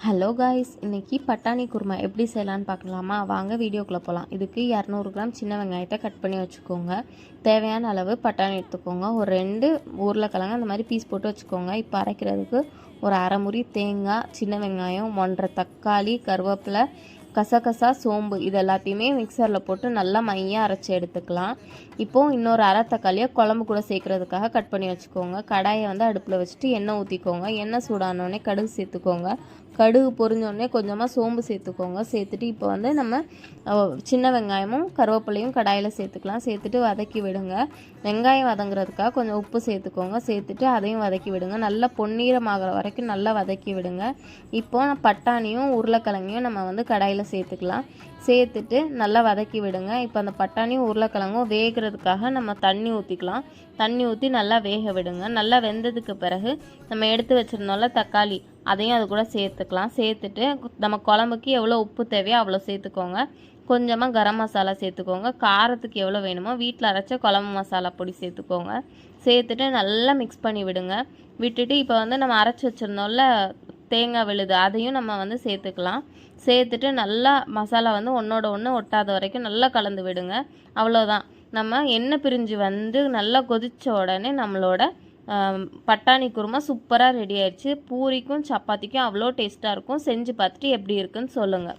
Hello guys, இன்றைக்கி பட்டாணி குருமா எப்படி செய்யலான்னு பார்க்கலாமா? வாங்க வீடியோக்குள்ளே போகலாம். இதுக்கு 200 கிராம் சின்ன வெங்காயத்தை கட் பண்ணி வச்சுக்கோங்க. தேவையான அளவு பட்டாணி எடுத்துக்கோங்க. ஒரு 2 உருளைக்கிழங்கு அந்த மாதிரி பீஸ் போட்டு வச்சுக்கோங்க. இப்போ அரைக்கிறதுக்கு ஒரு அரை முறி தேங்காய், சின்ன வெங்காயம், 1.5 தக்காளி, கருவேப்பிலை, கசகசா, சோம்பு இது எல்லாத்தையுமே மிக்சரில் போட்டு நல்லா மையாக அரைச்சி எடுத்துக்கலாம். இப்போது இன்னொரு அரை தக்காளியை குழம்பு கூட சேர்க்குறதுக்காக கட் பண்ணி வச்சுக்கோங்க. கடாயை அடுப்பில் வச்சுட்டு எண்ணெய் ஊற்றிக்கோங்க. எண்ணெய் சூடானோடனே கடுகு சேர்த்துக்கோங்க. கடுகு பொரிஞ்சோடனே கொஞ்சமாக சோம்பு சேர்த்துக்கோங்க. சேர்த்துட்டு இப்போ நம்ம சின்ன வெங்காயமும் கருவேப்பிலையும் கடாயில் சேர்த்துக்கலாம். சேர்த்துட்டு வதக்கி விடுங்க. வெங்காயம் வதங்குறதுக்காக கொஞ்சம் உப்பு சேர்த்துக்கோங்க. சேர்த்துட்டு அதையும் வதக்கி விடுங்க. நல்லா பொன்னிறமாகிற வரைக்கும் நல்லா வதக்கி விடுங்க. இப்போ பட்டாணியும் உருளைக்கிழங்கையும் நம்ம கடாயில் சேர்த்துக்கலாம். சேர்த்துட்டு நல்லா வதக்கி விடுங்க. இப்போ அந்த பட்டாணியும் உருளைக்கிழங்கும் வேகிறதுக்காக நம்ம தண்ணி ஊற்றிக்கலாம். தண்ணி ஊற்றி நல்லா வேக விடுங்க. நல்லா வெந்ததுக்கு பிறகு நம்ம எடுத்து வச்சுருந்தோம்ல தக்காளி, அதையும் அது கூட சேர்த்துக்கலாம். சேர்த்துட்டு நம்ம குழம்புக்கு எவ்வளோ உப்பு தேவையோ அவ்வளோ சேர்த்துக்கோங்க. கொஞ்சமாக கரம் மசாலா சேர்த்துக்கோங்க. காரத்துக்கு எவ்வளோ வேணுமோ வீட்டில் அரைச்ச குழம்பு மசாலா பொடி சேர்த்துக்கோங்க. சேர்த்துட்டு நல்லா மிக்ஸ் பண்ணி விடுங்க. விட்டுட்டு இப்போ நம்ம அரைச்சி வச்சுருந்தோம்ல தேங்காய் விழுது, அதையும் நம்ம சேர்த்துக்கலாம். சேர்த்துட்டு நல்லா மசாலா ஒன்றோட ஒன்று ஒட்டாத வரைக்கும் நல்லா கலந்து விடுங்க. அவ்வளோதான். நம்ம எண்ணெய் பிரிஞ்சு நல்லா கொதித்த உடனே நம்மளோட பட்டாணி குருமா சூப்பராக ரெடி ஆயிடுச்சு. பூரிக்கும் சப்பாத்திக்கும் அவ்வளோ டேஸ்ட்டாக இருக்கும். செஞ்சு பார்த்துட்டு எப்படி இருக்குன்னு சொல்லுங்கள்.